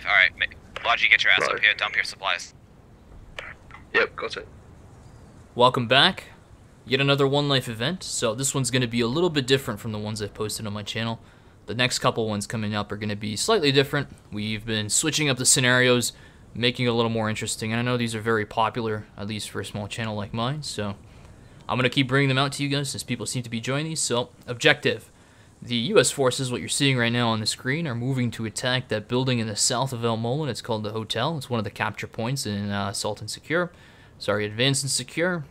5. Alright, Logi, get your ass up Right. here, dump your supplies. Yep, got it. Welcome back. Yet another One Life event. So this one's going to be a little bit different from the ones I've posted on my channel. The next couple ones coming up are going to be slightly different. We've been switching up the scenarios, making it a little more interesting. And I know these are very popular, at least for a small channel like mine. So I'm going to keep bringing them out to you guys as people seem to be joining these. So, objective. The U.S. forces, what you're seeing right now on the screen, are moving to attack that building in the south of El Molen. It's called the Hotel. It's one of the capture points in Assault and Secure. Sorry, Advance and Secure.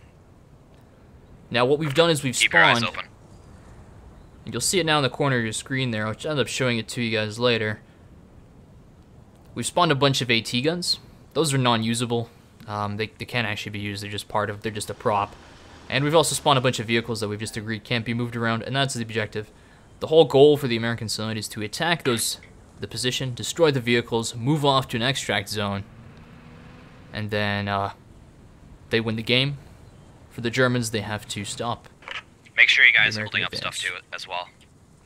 Now, what we've done is we've Keep your eyes spawned... open. And you'll see it now in the corner of your screen there, which I'll end up showing it to you guys later. We've spawned a bunch of AT guns. Those are non-usable. They can't actually be used. They're just they're just a prop. And we've also spawned a bunch of vehicles that we've just agreed can't be moved around, and that's the objective. The whole goal for the American side is to attack the position, destroy the vehicles, move off to an extract zone, and then they win the game. For the Germans, they have to stop. Make sure you guys are American holding up advance. stuff too as well.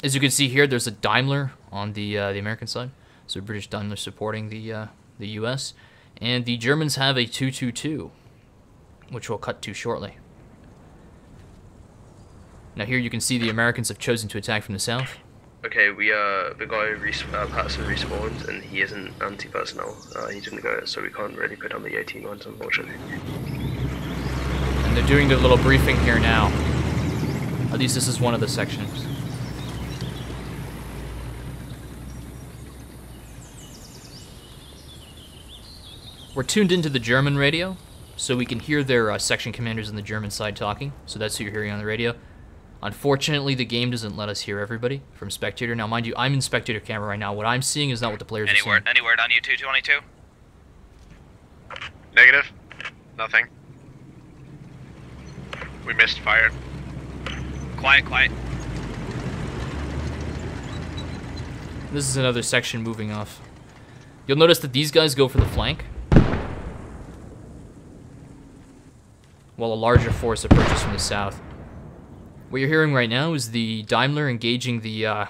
As you can see here, there's a Daimler on the American side, so British Daimler supporting the U.S., and the Germans have a 222, which we'll cut to shortly. Now here you can see the Americans have chosen to attack from the south. Okay, the guy Patterson respawned, and he isn't anti-personnel. He didn't go, so we can't really put on the 18 lines, unfortunately. And they're doing their little briefing here now. At least this is one of the sections. We're tuned into the German radio, so we can hear their section commanders on the German side talking. So that's who you're hearing on the radio. Unfortunately, the game doesn't let us hear everybody from spectator. Now, mind you, I'm in spectator camera right now. What I'm seeing is not what the players are seeing. Any word on you 222? Negative. Nothing. We missed fire. Quiet, quiet. This is another section moving off. You'll notice that these guys go for the flank, while a larger force approaches from the south. What you're hearing right now is the Daimler engaging the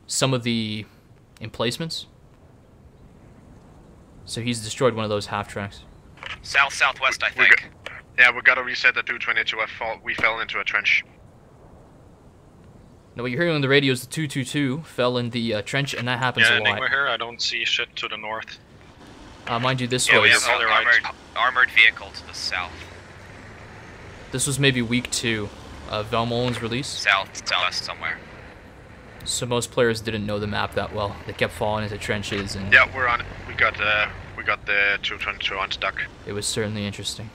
some of the emplacements. So he's destroyed one of those half tracks. Southwest, I think. Yeah, we gotta reset the 222. We fell into a trench. Now what you're hearing on the radio is the 222 fell in the trench, and that happens a lot. Enigma here. I don't see shit to the north. Mind you, this Yeah, we was have an armored vehicle to the south. this was maybe week 2 of Valmolen's release. Southwest somewhere. So most players didn't know the map that well. They kept falling into trenches, and Yeah, we're on it. We got the 222 unstuck. it was certainly interesting.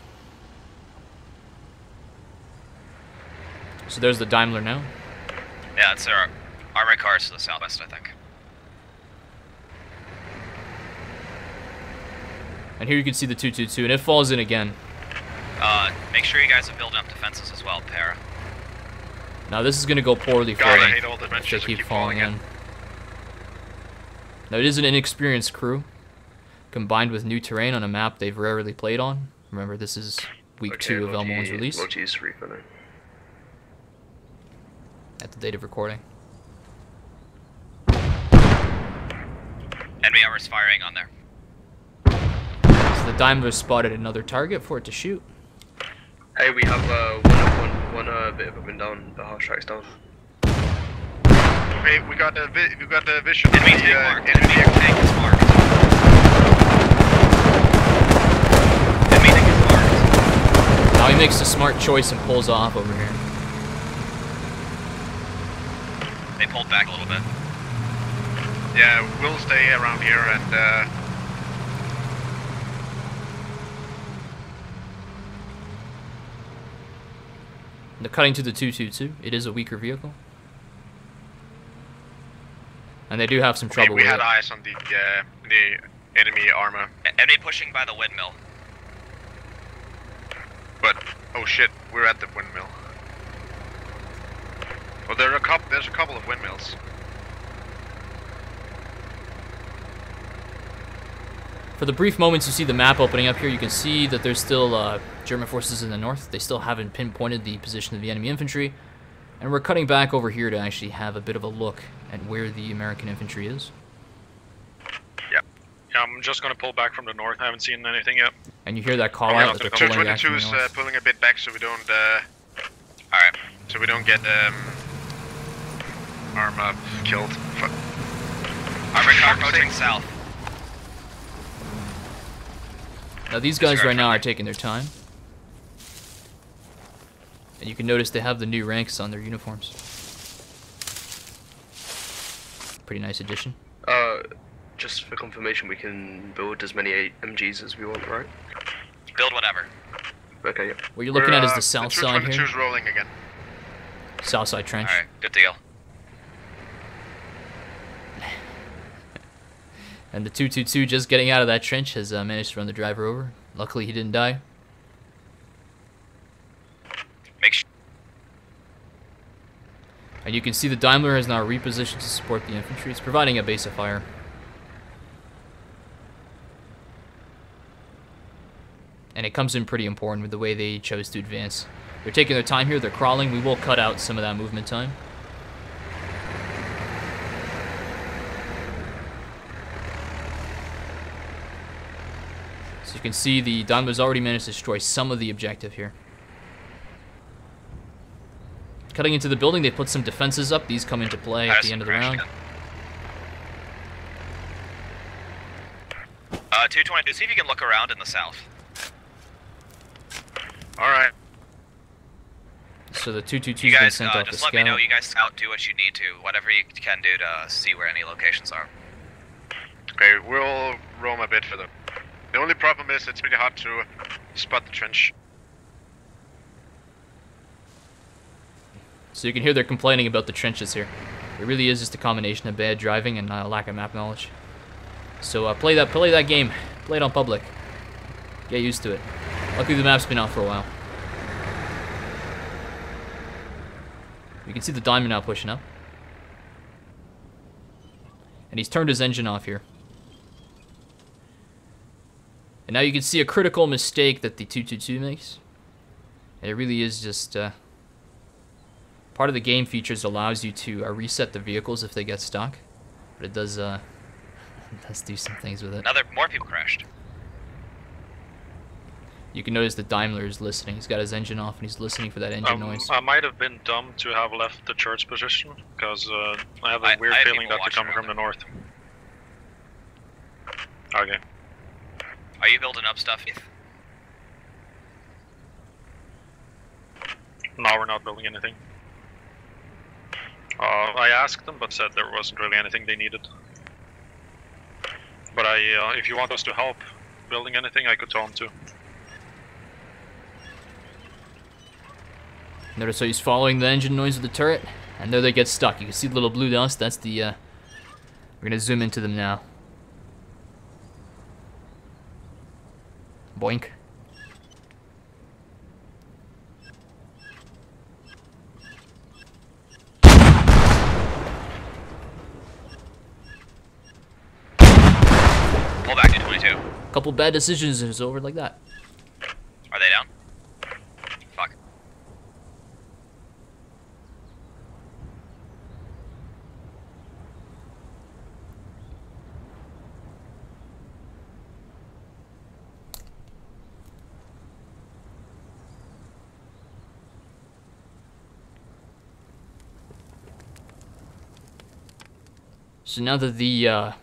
So there's the Daimler now. Yeah, it's our armored cars to the southwest, I think. And here you can see the 222, and it falls in again. Make sure you guys are building up defenses as well, Para. Now this is going to go poorly for God, I them hate all the if they trenches that keep keep falling falling in. Now it is an inexperienced crew, combined with new terrain on a map they've rarely played on. Remember, this is week 2 of Valmolen's release, Logi's refilling. at the date of recording. Enemy armor's firing on there. So the Daimler spotted another target for it to shoot. Hey, we have one bit of up and down. The half track's down. Hey, we got the vision. Enemy tank marked. Enemy tank is marked. Enemy tank is marked. Now he makes a smart choice and pulls off over here. They pulled back a little bit. Yeah, we'll stay around here and They're cutting to the 222. It is a weaker vehicle. And they do have some trouble we with had it. eyes on the enemy armor. Enemy pushing by the windmill. But oh shit, we're at the windmill. Well, there's a couple of windmills. For the brief moments you see the map opening up here, you can see that there's still German forces in the north. They still haven't pinpointed the position of the enemy infantry. And we're cutting back over here to actually have a bit of a look at where the American infantry is. Yeah, I'm just gonna pull back from the north. I haven't seen anything yet. And you hear that call Yeah, out that they're the pulling back from 222 the is north. pulling a bit back so we don't. Alright. So we don't get Arma killed. Armored car approaching south. Now these guys right now are taking their time. And you can notice they have the new ranks on their uniforms. Pretty nice addition. Just for confirmation, we can build as many MGs as we want, right? Build whatever. Okay, yeah. What you're looking at is the south the side 222 here. is rolling again. South side trench. Alright, good deal. And the 222 just getting out of that trench has managed to run the driver over. Luckily he didn't die. Make sure. And you can see the Daimler has now repositioned to support the infantry. It's providing a base of fire. And it comes in pretty important with the way they chose to advance. They're taking their time here, they're crawling. We will cut out some of that movement time. So you can see the Daimler's already managed to destroy some of the objective here. Cutting into the building, they put some defenses up. These come into play at the end of the round. 222, see if you can look around in the south. Alright. So the 222's You been guys, sent off to just scout. let me know. You guys scout, do what you need to. Whatever you can do to see where any locations are. Okay, we'll roam a bit further. The only problem is it's really hard to spot the trench. So you can hear they're complaining about the trenches here. It really is just a combination of bad driving and lack of map knowledge. So play that game. Play it on public. Get used to it. Luckily the map's been out for a while. You can see the Diamond now pushing up. And he's turned his engine off here. And now you can see a critical mistake that the 222 makes. And it really is just... part of the game features allows you to reset the vehicles if they get stuck. But it does, it does do some things with it. More people crashed. You can notice the Daimler is listening. He's got his engine off and he's listening for that engine noise. I might have been dumb to have left the church position, because I have a weird I have feeling people that they're coming watching from the north. Okay. Are you building up stuff? No, we're not building anything. I asked them, but said there wasn't really anything they needed. But if you want us to help building anything, I could tell them to. Notice how he's following the engine noise of the turret, and there they get stuck. You can see the little blue dust. That's the, we're gonna zoom into them now. Boink. Pull back to 22. Couple bad decisions and it's over like that. Are they down? Fuck. So now that the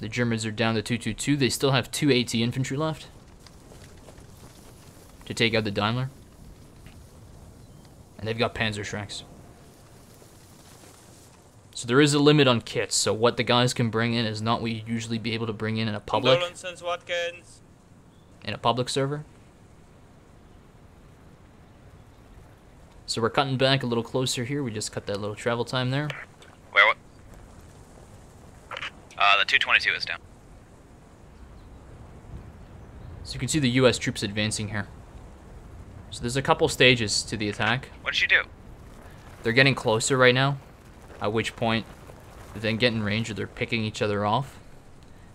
Germans are down to 222, they still have 2 AT infantry left to take out the Daimler. And they've got Panzerschrecks. So there is a limit on kits, so what the guys can bring in is not what you'd usually be able to bring in a public server. So we're cutting back a little closer here. We just cut that little travel time there. Where what? The 222 is down. So you can see the US troops advancing here. So there's a couple stages to the attack. What did you do? They're getting closer right now, at which point they then get in range or they're picking each other off.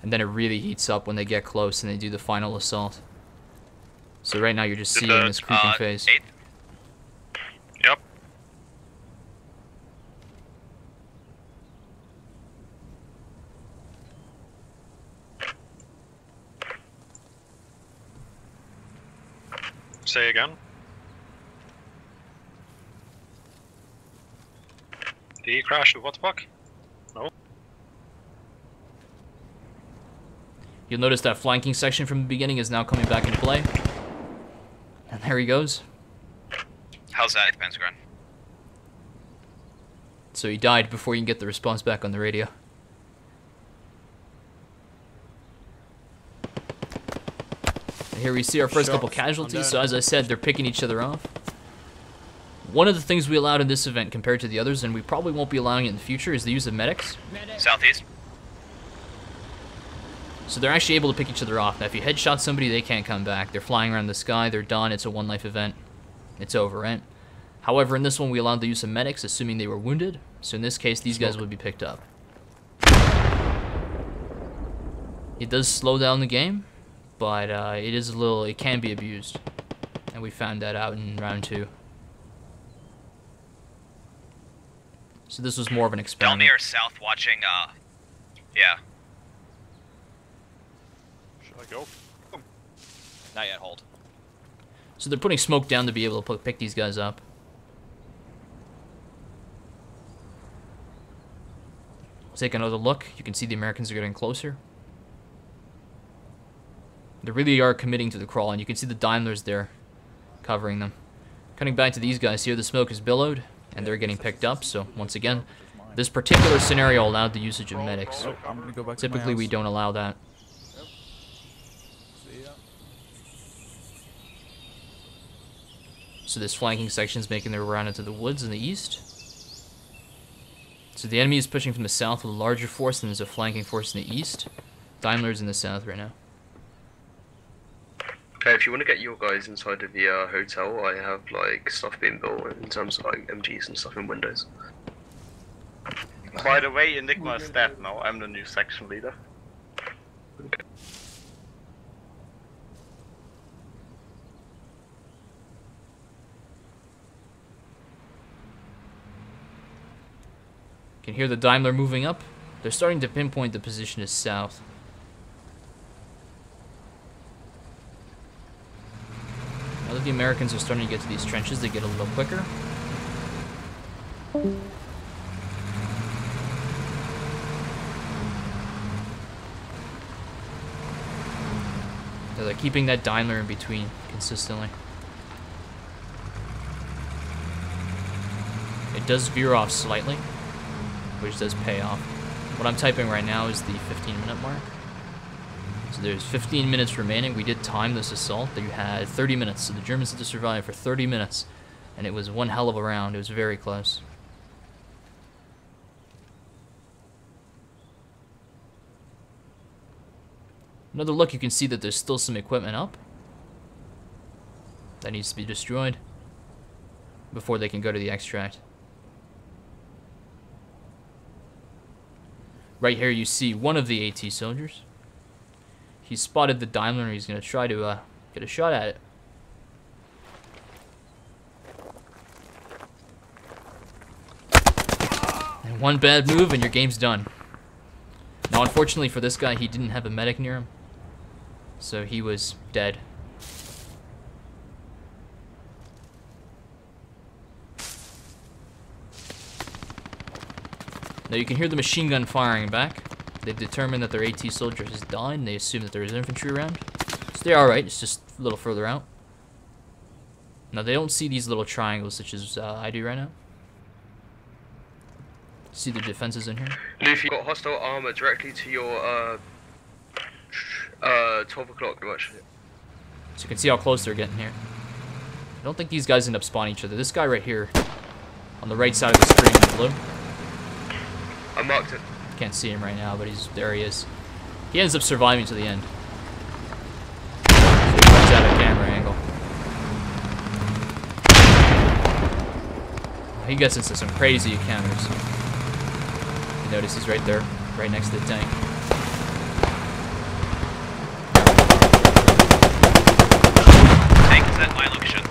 And then it really heats up when they get close and they do the final assault. So right now you're just seeing this creeping phase. 8th? Yep. Say again. Did he crash? What the fuck? No. You'll notice that flanking section from the beginning is now coming back into play. And there he goes. How's that, Panzergren? So he died before you can get the response back on the radio. And here we see our first couple casualties. So as I said, they're picking each other off. One of the things we allowed in this event compared to the others, and we probably won't be allowing it in the future, is the use of medics. Southeast. So they're actually able to pick each other off. Now if you headshot somebody, they can't come back. They're flying around the sky, they're done, it's a one-life event. It's over, right? However, in this one, we allowed the use of medics, assuming they were wounded. So in this case, these guys would be picked up. It does slow down the game, but it can be abused. And we found that out in round 2. So this was more of an experiment. Delmere south watching, yeah. Should I go? Not yet, hold. So they're putting smoke down to be able to pick these guys up. Take another look. You can see the Americans are getting closer. They really are committing to the crawl, and you can see the Daimlers there covering them. Cutting back to these guys here, the smoke is billowed, and they're getting picked up. So once again, this particular scenario allowed the usage of medics. Typically, we don't allow that. So this flanking section is making their round into the woods in the east. So the enemy is pushing from the south with a larger force, and there's a flanking force in the east. Daimler's in the south right now. Okay, if you want to get your guys inside of the hotel, I have like stuff being built in terms of like MGs and stuff in windows. By the way, Enigma is dead now. I'm the new section leader. Okay. You can hear the Daimler moving up. They're starting to pinpoint the position is south. Now that the Americans are starting to get to these trenches, they get a little quicker. So they're keeping that Daimler in between consistently. It does veer off slightly, which does pay off. What I'm typing right now is the 15-minute mark. So there's 15 minutes remaining. We did time this assault. They had 30 minutes, so the Germans had to survive for 30 minutes. And it was one hell of a round. It was very close. Another look, you can see that there's still some equipment up. That needs to be destroyed before they can go to the extract. Right here you see one of the AT soldiers. He spotted the Daimler and he's going to try to get a shot at it. And one bad move and your game's done. Now unfortunately for this guy, he didn't have a medic near him, so he was dead. Now you can hear the machine gun firing back. They've determined that their AT soldier has died, and they assume that there is infantry around. So they're alright, it's just a little further out. Now they don't see these little triangles such as I do right now. See the defenses in here? Luffy, you've got hostile armor directly to your 12 o'clock pretty much. So you can see how close they're getting here. I don't think these guys end up spawning each other. This guy right here, on the right side of the screen in blue. I marked it. Can't see him right now, but there he is. He ends up surviving to the end. So he comes out of camera angle. He gets into some crazy encounters. You notice he's right there, right next to the tank. Tank is at my location.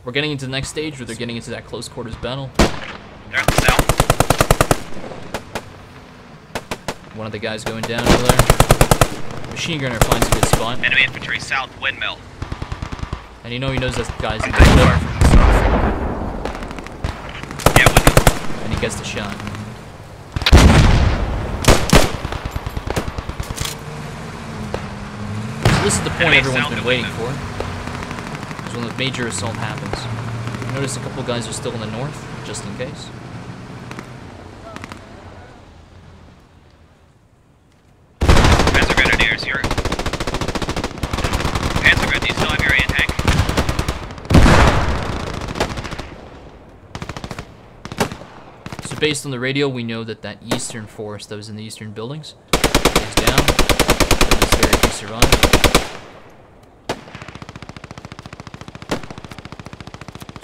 We're getting into the next stage where they're getting into that close quarters battle. They're at the south. One of the guys going down over there. Machine gunner finds a good spot. Enemy infantry south windmill. And you know he knows that guy's in the window. Yeah, windmill. And he gets the shot. So this is the point Enemy everyone's south been of waiting windmill. for. Is when the major assault happens. Notice a couple guys are still in the north, just in case. Panzer Grenadiers, you're... Panzer Grenadiers, do you still have your A-tank? So based on the radio, we know that that eastern force that was in the eastern buildings is down. At least very few survive.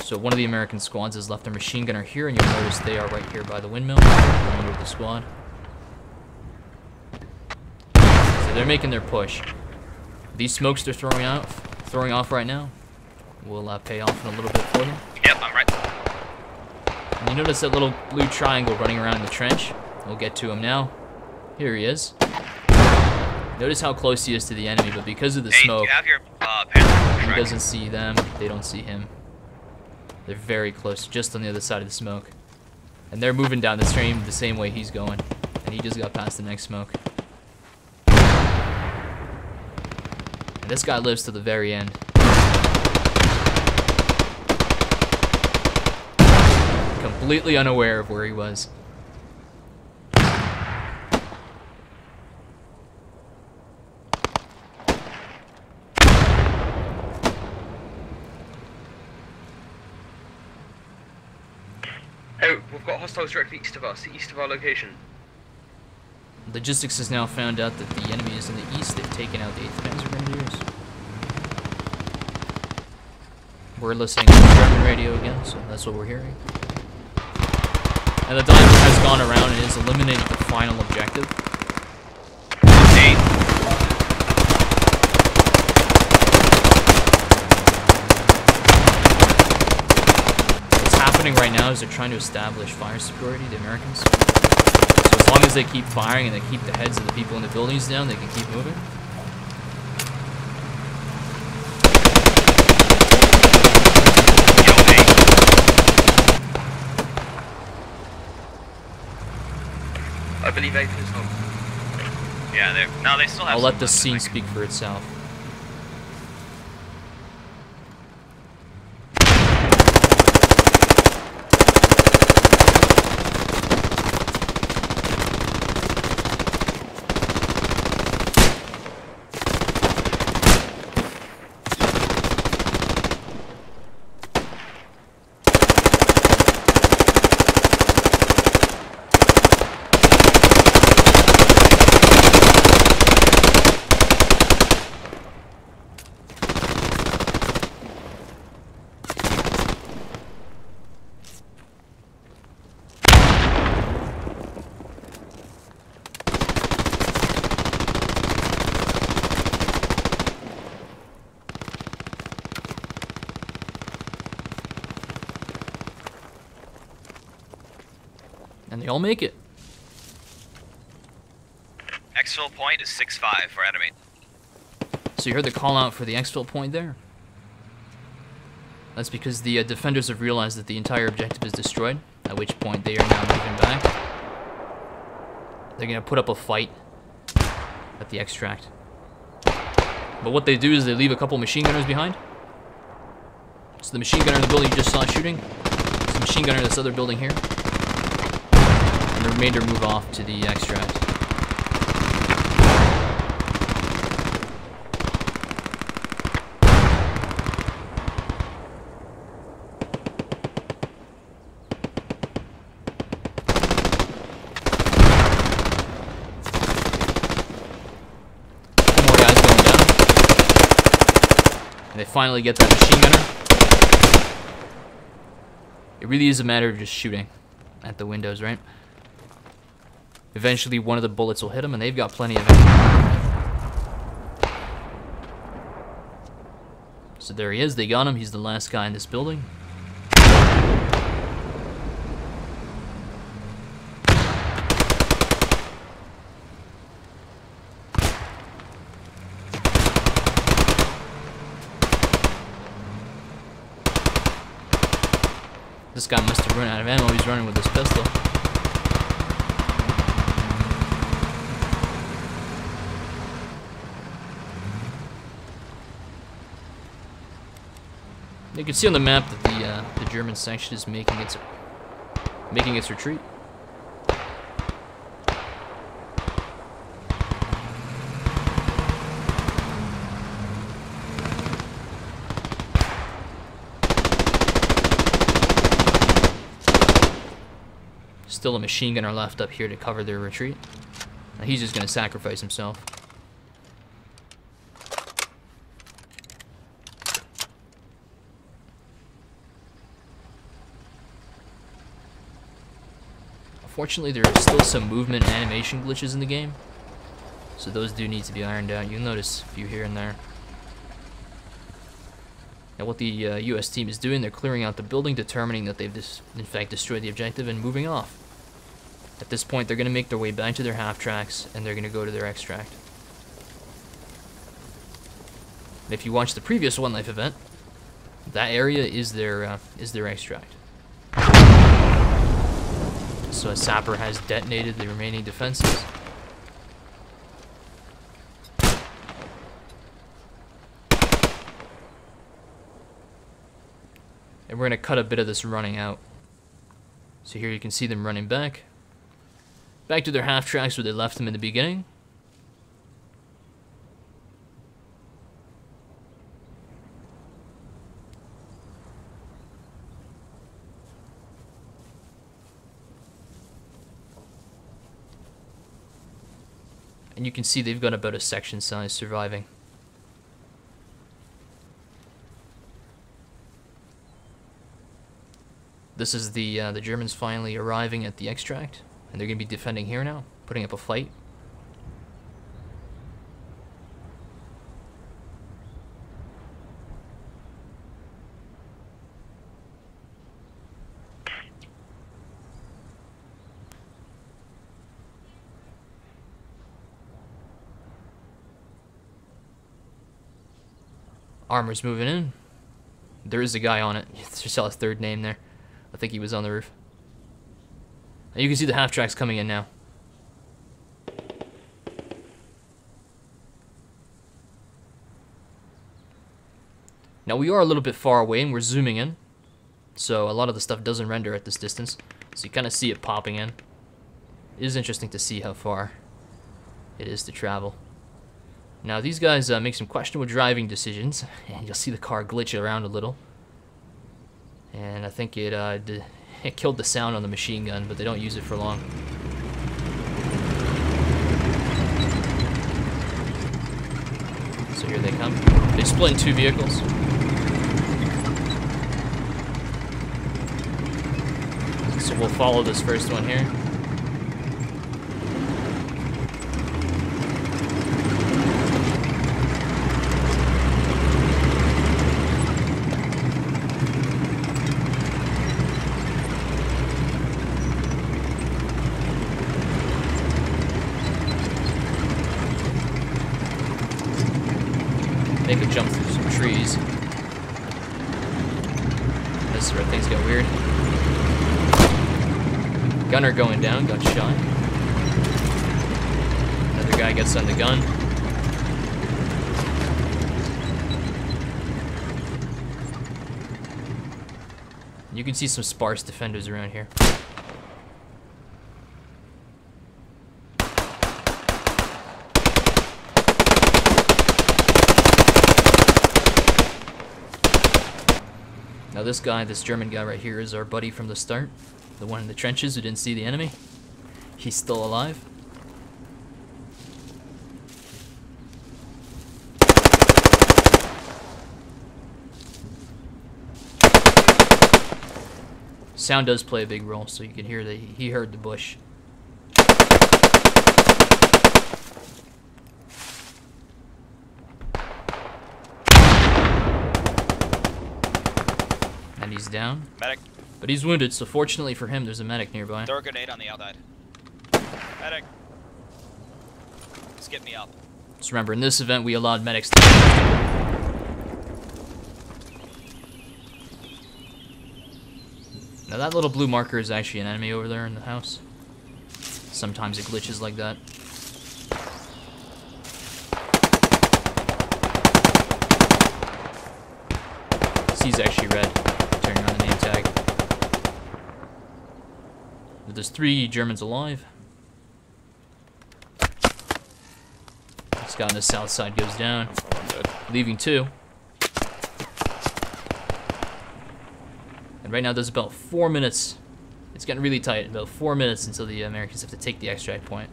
So one of the American squads has left their machine gunner here, and you'll notice they are right here by the windmill. Going with the squad. So they're making their push. These smokes they're throwing off right now will pay off in a little bit for them. Yep, I'm right. And you notice that little blue triangle running around in the trench? We'll get to him now. Here he is. Notice how close he is to the enemy, but because of the Hey, smoke, you have your Panzer he doesn't see them, they don't see him. They're very close, just on the other side of the smoke. And they're moving down the stream the same way he's going. And he just got past the next smoke. And this guy lives to the very end. Completely unaware of where he was. Hey, we've got hostiles directly east of us, east of our location. Logistics has now found out that the enemy is in the east. They've taken out the 8th Panzer Grenadiers. We're listening to the German radio again, so that's what we're hearing. And the diver has gone around and has eliminated the final objective. What's happening right now is they're trying to establish fire superiority, the Americans. So as long as they keep firing and they keep the heads of the people in the buildings down, they can keep moving. I believe 8th is home. Yeah, they still have I'll some let the left, I scene think. speak for itself. And they all make it. Exfil point is 6-5 for enemy. So you heard the call out for the exfil point there? That's because the defenders have realized that the entire objective is destroyed, at which point they are now moving back. They're going to put up a fight at the extract. But what they do is they leave a couple machine gunners behind. So the machine gunner in the building you just saw shooting, there's a machine gunner in this other building here. And the remainder move off to the extract. Couple more guys going down. And they finally get that machine gunner. It really is a matter of just shooting at the windows, right? Eventually one of the bullets will hit them, and they've got plenty of ammo. So there he is, they got him, he's the last guy in this building. This guy must have run out of ammo. He's running with his pistol. You can see on the map that the German section is making its retreat. Still a machine gunner left up here to cover their retreat. Now he's just going to sacrifice himself. Unfortunately, there are still some movement and animation glitches in the game, so those do need to be ironed out. You'll notice a few here and there. Now what the US team is doing, they're clearing out the building, determining that they've in fact destroyed the objective and moving off. At this point, they're going to make their way back to their half-tracks, and they're going to go to their extract. And if you watch the previous One Life event, that area is their extract. So a sapper has detonated the remaining defenses. And we're going to cut a bit of this running out. So here you can see them running back to their half tracks where they left them in the beginning. And you can see they've got about a section size surviving. This is the Germans finally arriving at the extract, and they're going to be defending here now, putting up a fight. Armor's moving in. There is a guy on it. You saw his third name there. I think he was on the roof. And you can see the half tracks coming in now. Now we are a little bit far away and we're zooming in, so a lot of the stuff doesn't render at this distance, so you kind of see it popping in. It is interesting to see how far it is to travel. Now these guys make some questionable driving decisions, and you'll see the car glitch around a little. And I think it killed the sound on the machine gun, but they don't use it for long. So here they come. They split in two vehicles. So we'll follow this first one here. They could jump through some trees. This is where things get weird. Gunner going down, got shot. Another guy gets on the gun. You can see some sparse defenders around here. Now this guy, this German guy right here, is our buddy from the start. The one in the trenches who didn't see the enemy. He's still alive. Sound does play a big role, so you can hear that he heard the bush. And he's down. Medic. But he's wounded, so fortunately for him, there's a medic nearby. Throw a grenade on the outside. Medic. Just get me up. Just remember, in this event, we allowed medics to... Now that little blue marker is actually an enemy over there in the house. Sometimes it glitches like that. C's actually red. Turning on the name tag. But there's 3 Germans alive. This guy on the south side goes down, leaving 2. And right now there's about 4 minutes. It's getting really tight. About 4 minutes until the Americans have to take the extract point.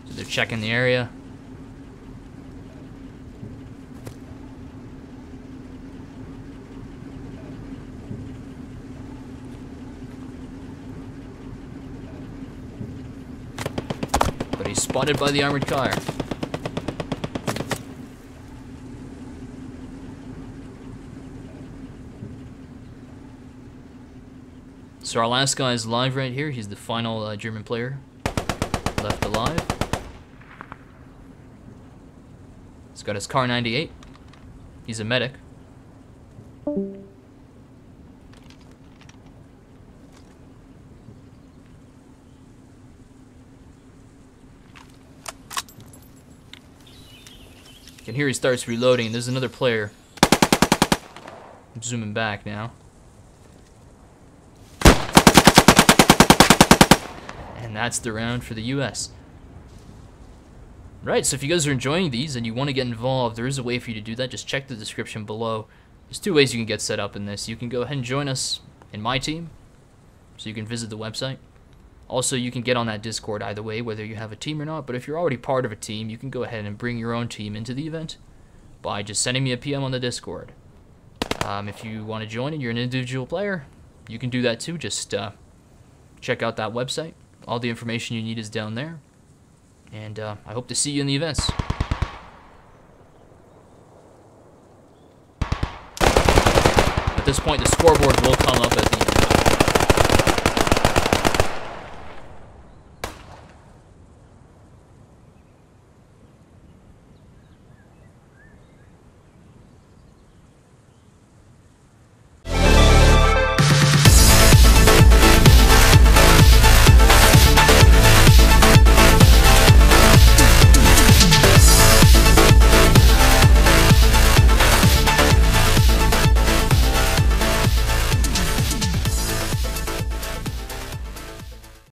So they're checking the area. But he's spotted by the armored car. So our last guy is alive right here. He's the final German player left alive. He's got his Car 98. He's a medic. You can hear he starts reloading. There's another player. I'm zooming back now. And that's the round for the US. Right, so if you guys are enjoying these and you want to get involved, there is a way for you to do that. Just check the description below. There's 2 ways you can get set up in this. You can go ahead and join us in my team, so you can visit the website. Also, you can get on that Discord either way, whether you have a team or not. But if you're already part of a team, you can go ahead and bring your own team into the event by just sending me a PM on the Discord. If you want to join and you're an individual player, you can do that too. Just check out that website. All the information you need is down there. And I hope to see you in the events. At this point, the scoreboard will come up at the